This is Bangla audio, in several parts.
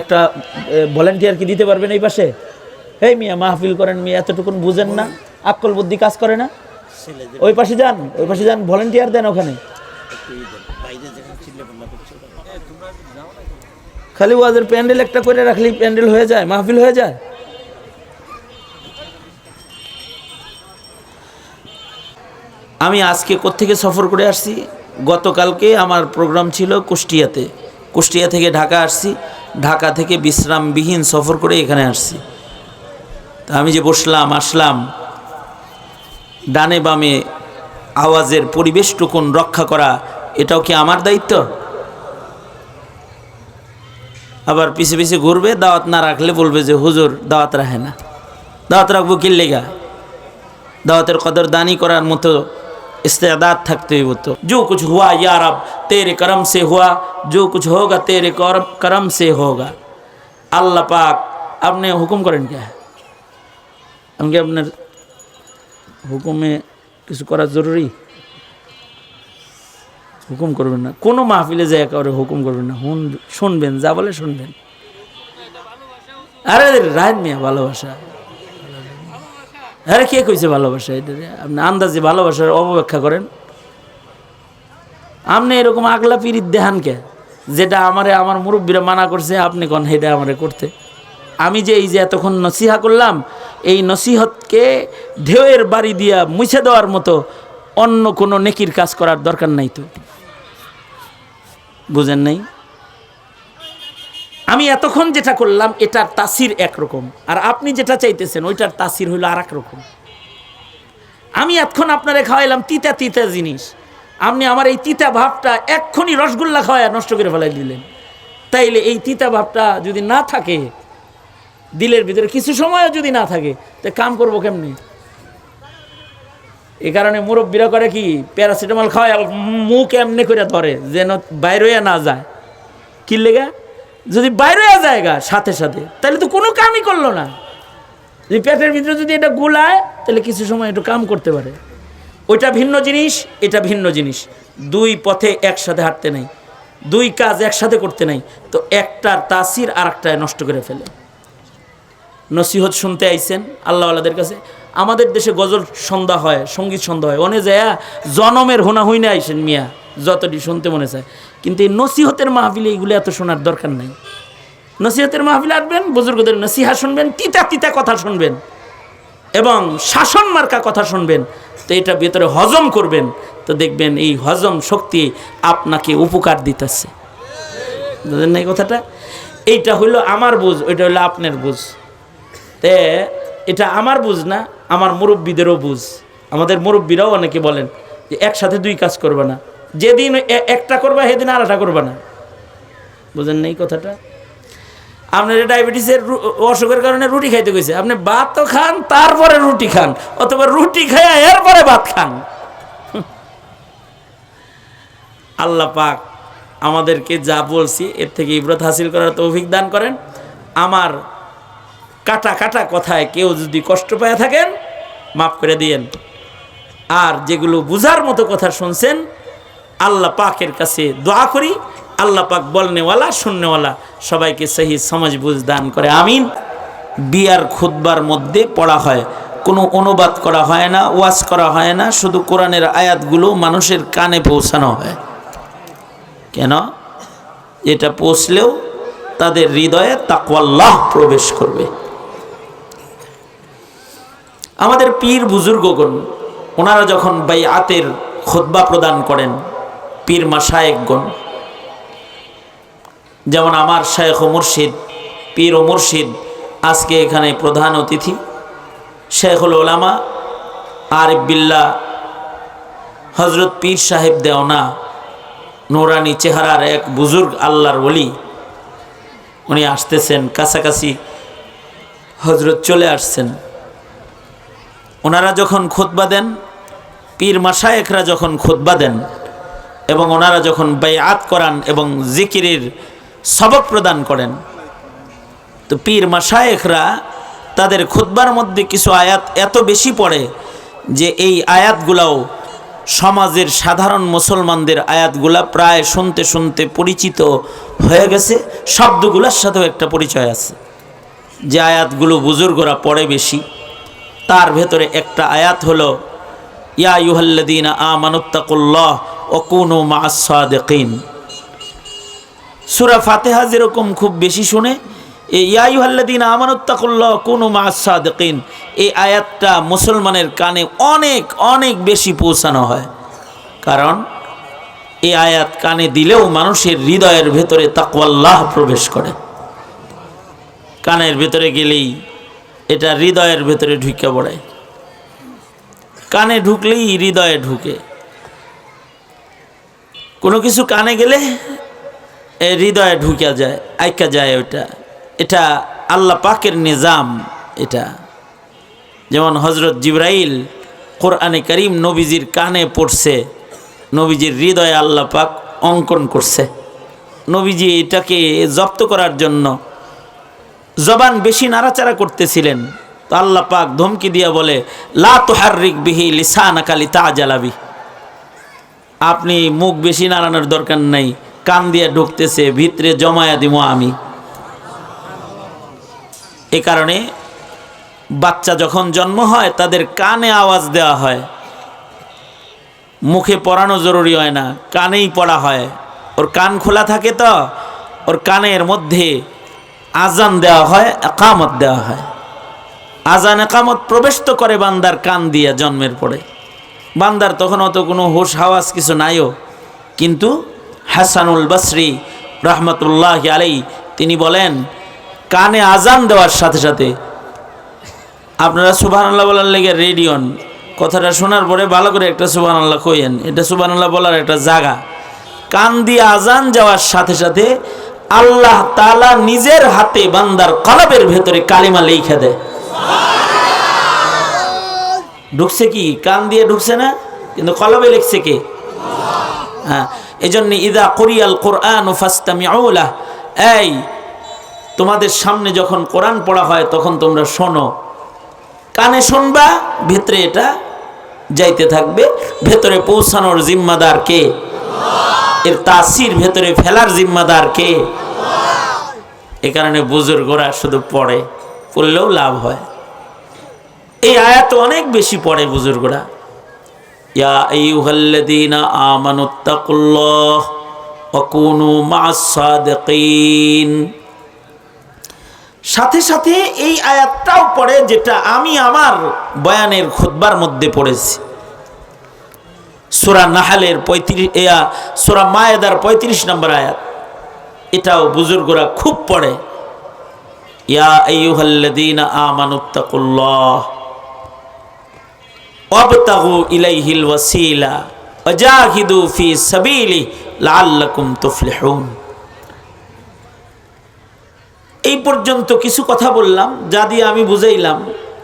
একটা ভলেন্টিয়ার কি দিতে পারবেন এই পাশে? এই মিয়া মাহফিল করেন মিয়া, এতটুকুন বুঝেন না, আকল বুদ্ধি কাজ করে না? ওই পাশে যান, ওই পাশে যান, ভলেন্টিয়ার দেন ওখানে। খালি ওয়াজের প্যান্ডেল একটা করে রাখলেই প্যান্ডেল হয়ে যায়, মাহফিল হয়ে যায়। আমি আজকে কোত্থেকে সফর করে আসছি, গতকালকে আমার প্রোগ্রাম ছিল কুষ্টিয়াতে, কুষ্টিয়া থেকে ঢাকা আসছি, ঢাকা থেকে বিশ্রামবিহীন সফর করে এখানে আসছি। তা আমি যে বসলাম আসলাম, ডানে বামে আওয়াজের পরিবেশটুকুন রক্ষা করা এটাও কি আমার দায়িত্ব? আবার পিছে পিছে ঘুরবে, দাওয়াত না রাখলে বলবে যে হুজুর দাওয়াত রাখে না। দাওয়াত রাখবো কি লেগা? দাওয়াতের কদর দানি করার মতো इस्तेदाद থাকতে হইব। তো जो कुछ हुआ या रब तेरे करम से हुआ, जो कुछ होगा तेरे करम से होगा। আল্লাহ পাক আপনি হুকুম করেন কে? আমাকে আপনার হুকুমে কিছু করা জরুরি? হুকুম করবেন না, কোনো মাহফিলে যায় কাউরে হুকুম করবেন না, শুনবেন, যা বলে শুনবেন। আরে রাত মিয়া ভালোবাসা, আরে কে কইছে ভালোবাসা? এটা আপনি আন্দাজে ভালোবাসার অপব্যাখ্যা করেন। আপনি এরকম আগলা পিরিত দেখান কে? যেটা আমার মুরব্বীরা মানা করছে আপনি কোন হেটা আমারে করতে। আমি যে এই যে এতক্ষণ নসিহা করলাম, এই নসিহতকে ঢেউয়ের বাড়ি দিয়া মুছে দেওয়ার মতো অন্য কোনো নেকির কাজ করার দরকার নাই। তো বুঝেন নাই? আমি এতক্ষণ যেটা করলাম এটার তাসির একরকম, আর আপনি যেটা চাইতেছেন ওইটার তাসির হইল আর এক রকম। আমি এতক্ষণ আপনারে খাওয়াইলাম তিতা তিতা জিনিস, আপনি আমার এই তিতা ভাবটা এক্ষুনি রসগোল্লা খাওয়ায় নষ্ট করে ফেলাই দিলেন। তাইলে এই তিতা ভাবটা যদি না থাকে দিলের ভিতরে, কিছু সময়ও যদি না থাকে, তো কাম করবো কেমনি? এই কারণে মুরব্বীরা করে কি, প্যারাসিটামল খাওয়ায় মুখ এমনি করে ধরে যেন বাইরে না যায়। কি লেগা? যদি বাইরে যায়গা সাথে সাথে তাহলে তো কোনো কামই করলো না। যদি পেটের ভিতরে যদি এটা গুলায় তাহলে কিছু সময় একটু কাম করতে পারে। ওইটা ভিন্ন জিনিস, এটা ভিন্ন জিনিস। দুই পথে একসাথে হাঁটতে নাই, দুই কাজ একসাথে করতে নাই, তো একটার তাসির আর একটায় নষ্ট করে ফেলে। নসিহত শুনতে আইছেন আল্লাহওয়ালাদের কাছে। আমাদের দেশে গজল সন্ধ্যা হয়, সঙ্গীত সন্ধ্যা হয়, অনে যায় জনমের হোনা হইনা আইসেন মিয়া, যতটি শুনতে মনে চায়। কিন্তু এই নসিহতের মাহফিলে এইগুলো এত শোনার দরকার নাই। নসিহতের মাহফিলে আসবেন, বুজুর্গদের নসিহা শুনবেন, তিতা তিতা কথা শুনবেন এবং শাসন মার্কা কথা শুনবেন, তো এটা ভেতরে হজম করবেন, তো দেখবেন এই হজম শক্তি আপনাকে উপকার দিতেছে। বুঝলেন না এই কথাটা? এইটা হইল আমার বুঝ, ওইটা হইলো আপনার বুঝ। তে এটা আমার বুঝ না, আমার মুরব্বীদেরও বুঝ। আমাদের মুরব্বীরাও অনেকে বলেন যে একসাথে দুই কাজ করবে না, যেদিন একটা করবা সেদিন আর একটা করবা না। বুঝেন না এই কথাটা? আপনার ডায়াবেটিসের অসুখের কারণে রুটি খাইতে গেছে, আপনি ভাত তো খান তারপরে রুটি খান, অথবা রুটি খাইয়া এরপরে ভাত খান। আল্লাহ পাক আমাদেরকে যা বলছি এর থেকে ইবরত হাসিল করার তৌফিক দান করেন। আমার কাটা কাটা কথায় কেউ যদি কষ্ট পায় থাকেন মাফ করে দিয়েন। আর যেগুলো বুঝার মতো কথা শুনছেন আল্লাহ পাকের কাছে দোয়া করি, আল্লাহ পাক বলনেওয়ালা শুননেওয়ালা সবাইকে সহি সমাজ বুঝ দান করে, আমিন। বিয়ার খুতবার মধ্যে পড়া হয়, কোনো অনুবাদ করা হয় না, ওয়াজ করা হয় না, শুধু কোরআনের আয়াতগুলো মানুষের কানে পৌঁছানো হয়। কেন? এটা পৌঁছলেও তাদের হৃদয়ে তাকওয়াল্লাহ প্রবেশ করবে। আমাদের পীর বুজুর্গগণ ওনারা যখন বাইআতের খুতবা প্রদান করেন, পীর মাশায়েখগণ, যেমন আমার শায়েখ ও মুর্শিদ, পীর ও মুর্শিদ আজকে এখানে প্রধান অতিথি, শেখুল উলামা আরিফ বিল্লাহ হজরত পীর সাহেব দেওনা নুরানি চেহারার এক বুজুর্গ আল্লাহর ওলি, উনি আসতেছেন, কাছাকাছি হজরত চলে আসছেন। ওনারা যখন খুতবা দেন, পীর মাশায়েখরা যখন খুতবা দেন এবং ওনারা যখন বাইআত করান এবং জিকিরের সবক প্রদান করেন, তো পীর মাশায়েখরা তাদের খুতবার মধ্যে কিছু আয়াত এত বেশি পড়ে যে এই আয়াতগুলাও সমাজের সাধারণ মুসলমানদের আয়াতগুলা প্রায় শুনতে শুনতে পরিচিত হয়ে গেছে, শব্দগুলোর সাথেও একটা পরিচয় আছে। যে আয়াতগুলো বুজুর্গরা পড়ে বেশি, তার ভেতরে একটা আয়াত হলো ইয়া আইয়ুহাল্লাযীনা আমানুত্তাকুল্লাহ ওয়া কুনু মাআস সাদিকিন। সূরা ফাতিহা যেরকম খুব বেশি শুনে, এই ইয়া আইয়ুহাল্লাযীনা আমানুত্তাকুল্লাহ ওয়া কুনু মাআস সাদিকিন এই আয়াতটা মুসলমানের কানে অনেক অনেক বেশি পৌঁছানো হয়। কারণ এই আয়াত কানে দিলেও মানুষের হৃদয়ের ভেতরে তাকওয়াল্লাহ প্রবেশ করে। কানের ভেতরে গেলেই এটা হৃদয়ের ভেতরে ঢুকে পড়ে, কানে ঢুকলেই হৃদয়ে ঢুকে। কোনো কিছু কানে গেলে হৃদয়ে ঢুকে যায়, আইকা যায়। এটা আল্লাহ পাকের নিজাম। এটা যেমন হযরত জিবরাইল কোরআনে কারীম নবীজির কানে পড়ছে, নবীজির হৃদয়ে আল্লাহ পাক অঙ্কন করছে। নবীজি এটাকে জব্দ করার জন্য জবান বেশি নাড়াচাড়া করতেছিলেন, তো আল্লাহ পাক ধমকি দিয়া বলে লা তুহাররিক বিহি লিসানাকা লিতাজালা বিহি, আপনি মুখ বেশি নাড়ানোর দরকার নাই, কান দিয়ে ঢুকতেছে, ভিতরে জমায়া দিব আমি। এ কারণে বাচ্চা যখন জন্ম হয় তাদের কানে আওয়াজ দেওয়া হয়, মুখে পড়ানো জরুরি হয় না, কানেই পড়া হয়। ওর কান খোলা থাকে, তো ওর কানের মধ্যে আজান দেওয়া হয়, একামত দেওয়া হয়। আজান একামত প্রবেশ তো করে বান্দার কান দিয়া জন্মের পরে। বান্দার তখন অত কোনো হুশ হাওয়াজ কিছু নাইও, কিন্তু হাসানুল বসরি রহমতুল্লাহি আলাইহি তিনি বলেন কানে আজান দেওয়ার সাথে সাথে, আপনারা সুবহানাল্লাহ বলার লেগে রেডি হন, কথাটা শোনার পরে ভালো করে একটা সুবহানাল্লাহ কইেন, এটা সুবহানাল্লাহ বলার একটা জায়গা। কান দিয়ে আজান যাওয়ার সাথে সাথে আল্লাহ তাআলা নিজের হাতে বান্দার কলবের ভেতরে কালিমা লিখে দেয়। ঢুকছে কি? কান দিয়ে ঢুকছে না, কিন্তু কলবে লিখছে কে? হ্যাঁ, এজন্য ইযা কুরিয়াল কুরআন ফাসতামিউ লাহ, এই তোমাদের সামনে যখন কোরআন পড়া হয় তখন তোমরা শোনো, কানে শুনবা, ভেতরে এটা যাইতে থাকবে। ভেতরে পৌঁছানোর জিম্মাদার কে? এর তাসির ভেতরে ফেলার জিম্মাদার কে? এ কারণে বুজুর্গরা শুধু পড়ে, পড়লেও লাভ হয়। এই আয়াত অনেক বেশি পড়ে বুজুর্গরা। ইয়া আইয়ুহাল্লাযীনা আমানুত্তাকুল্লাহ ওয়া কুনু মাআস সাদিকিন। সাথে সাথে এই আয়াতটাও পড়ে, যেটা আমি আমার বয়ানের খুতবার মধ্যে পড়েছি। সূরা নাহলের 35, সূরা মায়েদার 35 নম্বর আয়াত, এটাও বুজুর্গরা খুব পড়ে। ইয়া আইয়ুহাল্লাযীনা আমানুত্তাকুল্লাহ ওয়াবতাগু ইলাইহিল ওয়াসিলা ওয়াজাহিদু ফি সাবিলিহি লাআল্লাকুম তুফলিহুন। এই পর্যন্ত কিছু কথা বললাম, যা দিয়ে আমি বুঝাইলাম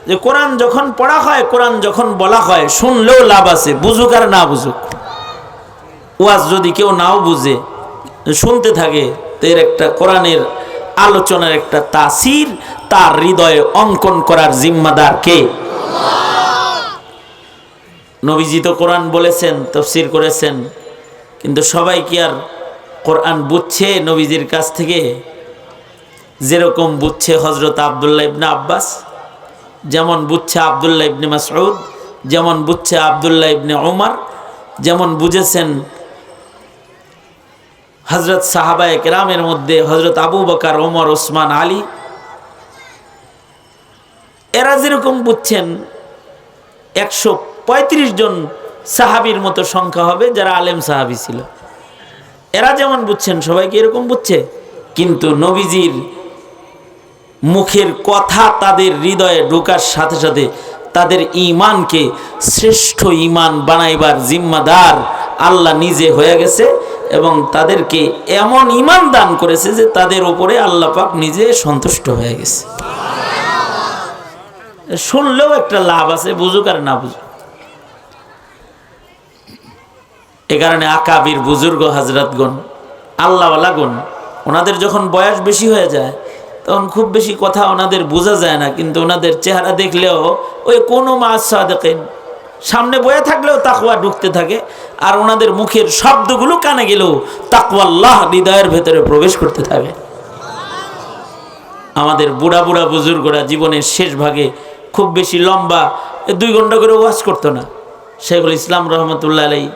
যে কোরআন যখন পড়া হয়, কোরআন যখন বলা হয়, শুনলেও লাভ আছে, বুঝুক আর না বুঝুক। ওয়াজ যদি কেউ নাও বুঝে, শুনতে থাকে, তো এর একটা কোরআনের আলোচনার একটা তাসির তার হৃদয়ে অঙ্কন করার জিম্মাদার কে? নবীজি তো কোরআন বলেছেন, তাফসীর করেছেন, কিন্তু সবাই কি আর কোরআন বুঝছে নবীজির কাছ থেকে? যেরকম বুঝছে হযরত আব্দুল্লাহ ইবনে আব্বাস, যেমন বুঝছে আব্দুল্লাহ ইবনে মাসউদ, যেমন বুঝছে আব্দুল্লাহ ইবনে উমর, যেমন বুঝেছেন হযরত সাহাবায়ে কেরামের মধ্যে হযরত আবু বকর, ওমর, ওসমান, আলী, এরা যেরকম বুঝছেন 135 জন সাহাবীর মতো সংখ্যা হবে যারা আলেম সাহাবী ছিল। এরা যেমন বুঝছেন সবাইকে এরকম বুঝছে, কিন্তু নবীজির মুখের কথা তাদের হৃদয়ে ঢোকার সাথে সাথে তাদের ঈমানকে শ্রেষ্ঠ ঈমান বানাইবার জিম্মাদার আল্লাহ নিজে হয়ে গেছে, এবং তাদেরকে এমন ঈমান দান করেছে যে তাদের উপরে আল্লাহ পাক নিজে সন্তুষ্ট হয়ে গেছে। শুনলেও একটা লাভ আছে, বুঝুক আর না বুঝুক। এ কারণে আকাবির বুজুর্গ হযরতগণ, আল্লাহওয়ালাগণ, ওনাদের যখন বয়স বেশি হয়ে যায় তখন খুব বেশি কথা ওনাদের বোঝা যায় না, কিন্তু ওনাদের চেহারা দেখলেও ওই কোনো মাআস সাদিকিন, সামনে বয়ে থাকলেও তাকওয়া ঢুকতে থাকে, আর ওনাদের মুখের শব্দগুলো কানে গেলেও তাকওয়া আল্লাহ হৃদয়ের ভেতরে প্রবেশ করতে থাকে। আমাদের বুড়া বুড়া বুজুর্গরা জীবনের শেষ ভাগে খুব বেশি লম্বা 2 ঘন্টা করে ওয়াজ করতো না। শেখুল ইসলাম রহমতুল্লাহ আলাই,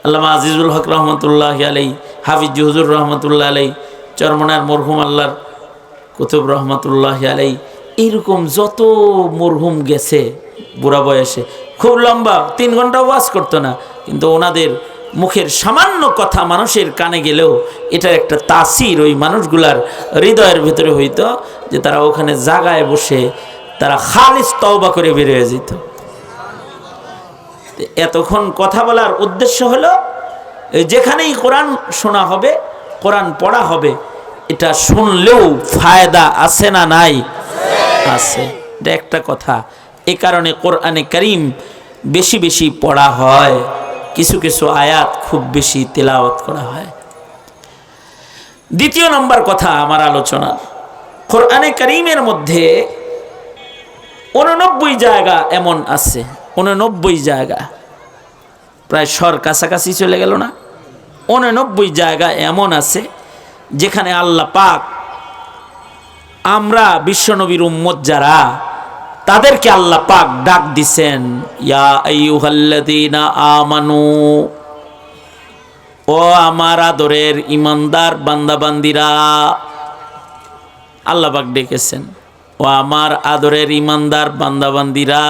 আল্লামা আজিজুল হক রহমতুল্লাহ আলাই, হাফিজ হুজুর রহমতুল্লাহ আলাই, চরমনার মরহুম আল্লাহর কুতুব রহমতুল্লাহ আলাই, এইরকম যত মরহুম গেছে বুড়া বয়সে খুব লম্বা 3 ঘন্টা ওয়াজ করতো না, কিন্তু ওনাদের মুখের সামান্য কথা মানুষের কানে গেলেও এটার একটা তাসির ওই মানুষগুলার হৃদয়ের ভিতরে হইতো, যে তারা ওখানে জাগায় বসে তারা খালিস তওবা করে বের হয়ে যেত। এতক্ষণ কথা বলার উদ্দেশ্য হলো যেখানেই কোরআন শোনা হবে, কোরআন পড়া হবে, এটা শুনলেও ফায়দা আছে না নাই? আছে। এটা একটা কথা। এই কারণে কোরআনে কারীম বেশি বেশি পড়া হয়, কিছু কিছু আয়াত খুব বেশি তেলাওয়াত করা হয়। দ্বিতীয় নম্বর কথা আমার আলোচনা, কোরআনে কারীমের মধ্যে 89 জায়গা এমন আছে, 89 জায়গা, প্রায় সর কাছাকাছি চলে গেল না? 89 জায়গা এমন আছে যেখানে আল্লাহ পাক আমরা বিশ্বনবীর উম্মত যারা, তাদেরকে আল্লাহ পাক ডাক দিছেন, ইয়া আইয়ুহাল্লাযীনা আমানু, ও আমার আদরের ইমানদার বান্দাবান্দিরা। আল্লাহ পাক ডেকেছেন, ও আমার আদরের ইমানদার বান্দাবান্দিরা।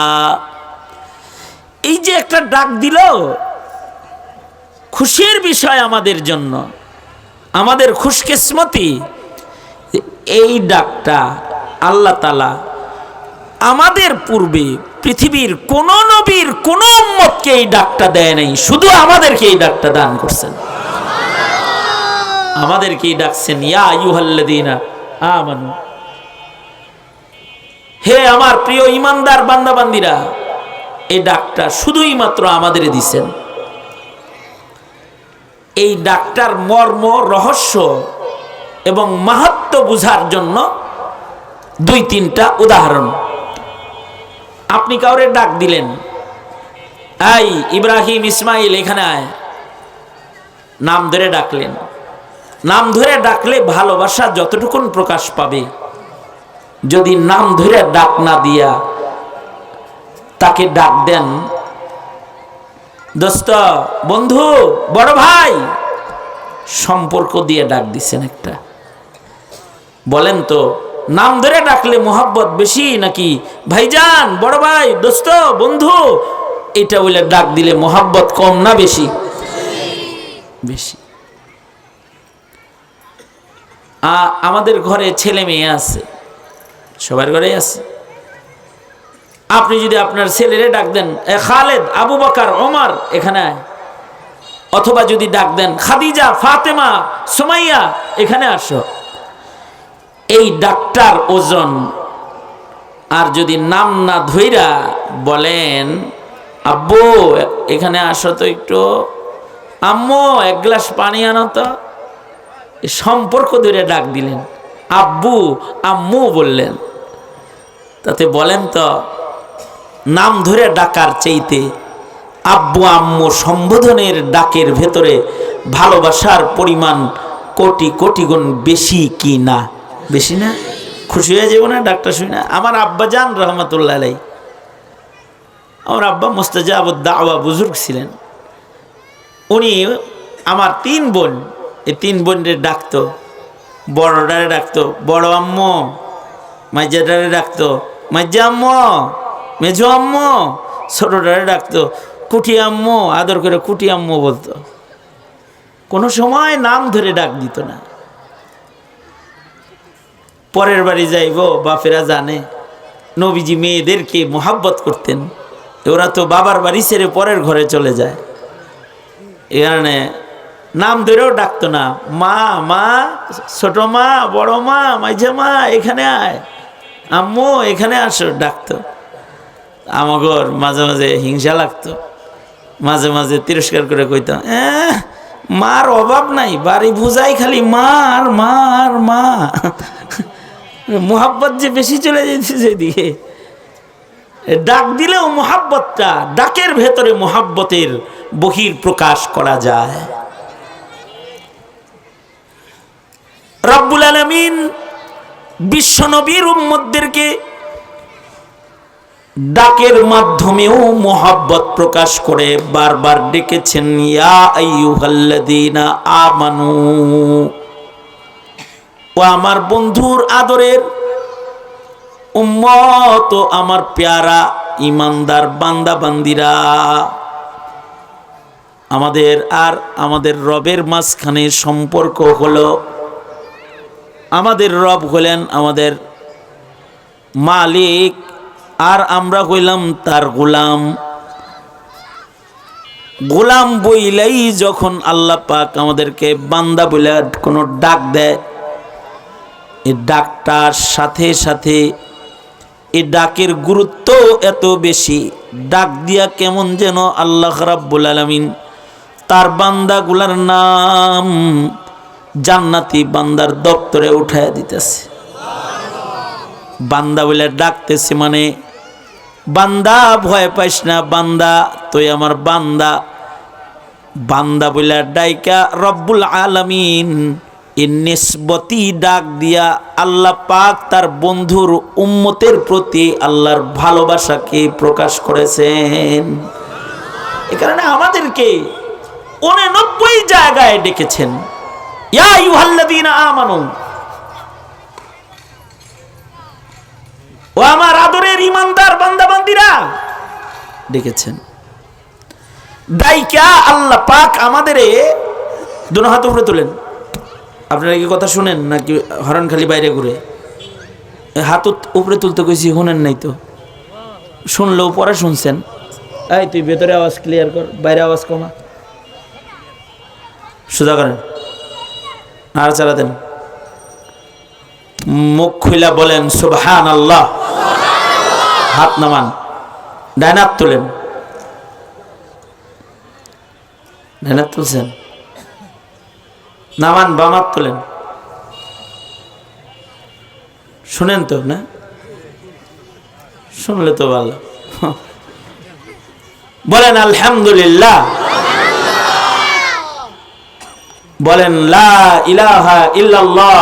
এই যে একটা ডাক দিল, খুশির বিষয় আমাদের জন্য, আমাদের খুশকিসমতি। এই ডাকটা আল্লাহ তাআলা আমাদের পূর্বে পৃথিবীর কোন নবীর কোন উম্মতকে এই ডাকটা দেয় নাই, শুধু আমাদেরকে এই ডাকটা দান করছেন। আমাদেরকে ডাকছেন, ইয়া আইয়ুহাল্লাযীনা আমানু, হে আমার প্রিয় ইমানদার বান্দাবান্দিরা। এই ডাকটা শুধুই মাত্র আমাদের দিছেন। এই ডাকটার মর্ম, রহস্য এবং মাহাত্ম্য বুঝার জন্য 2-3টা উদাহরণ। আপনি কাউরে ডাক দিলেন, এই ইব্রাহিম, ইসমাইল, এখানে আয়, নাম ধরে ডাকলেন। নাম ধরে ডাকলে ভালোবাসা যতটুকুন প্রকাশ পাবে, যদি নাম ধরে ডাক না দিয়া তাকে ডাক দেন, দোস্ত, বন্ধু, বড় ভাই, সম্পর্ক দিয়ে ডাক দিচ্ছেন একটা। বলেন তো, নাম ধরে ডাকলে মোহাব্বত বেশি নাকি ভাইজান, বড় ভাই, দোস্ত, বন্ধু, এটা বলে ডাক দিলে মোহাব্বত কম না বেশি? বেশি। আমাদের ঘরে ছেলে মেয়ে আছে, সবার ঘরেই আছে। আপনি যদি আপনার ছেলেরে ডাক দেন, এ খালেদ, আবু বকর, ওমর, এখানে আয়, অথবা যদি ডাক দেন খাদিজা, ফাতেমা, সুমাইয়া, এখানে আসো, এই ডাকটার ওজন। আর যদি নাম না ধইরা বলেন, আব্বু এখানে আসো তো একটু, আম্মু এক গ্লাস পানি আনো তো, সম্পর্ক ধরে ডাক দিলেন, আব্বু আম্মু বললেন, তাতে বলেন তো নাম ধরে ডাকার চাইতে আব্বু আম্মু সম্বোধনের ডাকের ভেতরে ভালোবাসার পরিমাণ কোটি কোটি গুণ বেশি কি না? বেশি না? খুশি হয়ে যাবো না ডাকটা শুনে? আমার আব্বা জান রহমতুল্লাহ আলাই, আমার আব্বা মুস্তাজাবুদ দাওয়া বুজুর্গ ছিলেন। উনি আমার 3 বোন, এই 3 বোনের ডাকতো, বড়ডারে ডাকতো বড় আম্মু, মাইজাডারে ডাকতো মাইজা আম্মু, মেজো আম্মু, ছোটডারে ডাকতো কুটি আম্মু, আদর করে কুটি আম্মু বলতো। কোনো সময় নাম ধরে ডাক দিত না। পরের বাড়ি যাইব, বাপেরা জানে নবীজি মেয়েদেরকে মোহাব্বত করতেন, ওরা তো বাবার বাড়ি ছেড়ে পরের ঘরে চলে যায়, এই কারণে নাম ধরেও ডাকতো না। মা, মা, ছোট মা, বড় মা, মাঝে মা, এখানে আয়, আম্মু এখানে আসো ডাকতো। আমাগর মাঝে মাঝে হিংসা লাগতো, মাঝে মাঝে তিরস্কার করে কইতাম, মার অভাব নাই, বাড়ি বুঝাই খালি মার মার মা। মোহাব্বত যে বেশি চলে যেতেছে এদিকে। ডাক দিলেও মোহাব্বতটা, ডাকের ভেতরে মোহাব্বতের বহির প্রকাশ করা যায়। রব্বুল আলামিন বিশ্বনবীর উম্মতদেরকে ডাকের মাধ্যমেও মোহাব্বত প্রকাশ করে বারবার ডেকেছেন, ইয়া আইয়ুহাল্লাযীনা আমানু, ও আমার বন্ধুর আদরের উম্মত, ও আমার প্যারা ইমানদার বান্দা বান্দিরা, আমাদের আর আমাদের রবের মাঝখানে সম্পর্ক হলো, আমাদের রব হলেন আমাদের মালিক, আর আমরা হইলাম তার গোলাম। গোলাম বইলেই যখন আল্লাহ পাক আমাদেরকে বান্দা বলে কোনো ডাক দেয়, এই ডাকটার সাথে সাথে এই ডাকের গুরুত্ব এত বেশি, ডাক দিয়া কেমন যেন আল্লাহ রাব্বুল আলামিন তার বান্দাগুলার নাম জান্নাতি বান্দার দপ্তরে উঠায়া দিতেছে। বান্দা বলে ডাকতেছে মানে, বান্দা ভয় পাইস না, বান্দা তুই আমার বান্দা। বান্দা বলে ডাইকা রব্বুল আলামিন এই নিসবতি ডাক দিয়া আল্লাহ পাক তার বন্ধুর উম্মতের প্রতি আল্লাহর ভালোবাসাকে প্রকাশ করেছেন। এ কারণে আমাদেরকে 89 জায়গায় ডেকেছেন, ইয়া আইয়ুহাল্লাযীনা আমানু, ও আমার আদরের ইমানদার বান্দা বান্দিরা ডেকেছেন। ডাইকা আল্লাহ পাক আমাদের দুনো হাত উপরে তোলেন। আপনারা কি কথা শুনেন নাকি হরণ খালি বাইরে ঘুরে? হাত উপরে তুলতে কইছি, শুনেন নাই তো? শুনলেও পরে শুনছেন। এই তুই ভেতরে আওয়াজ ক্লিয়ার কর, বাইরে আওয়াজ কমা, সোজা করেন, নাড়াচাড়া দেন, মুখ খুইলা বলেন সুবহানাল্লাহ। হাত নামান, ডান হাত তোলেন, ডান হাত তুলছেন, নামান, বাম হাত তোলেন। শুনেন তো না? শুনলে তো ভালো। বলেন আলহামদুলিল্লাহ, বলেন লা ইলাহা ইল্লাল্লাহ।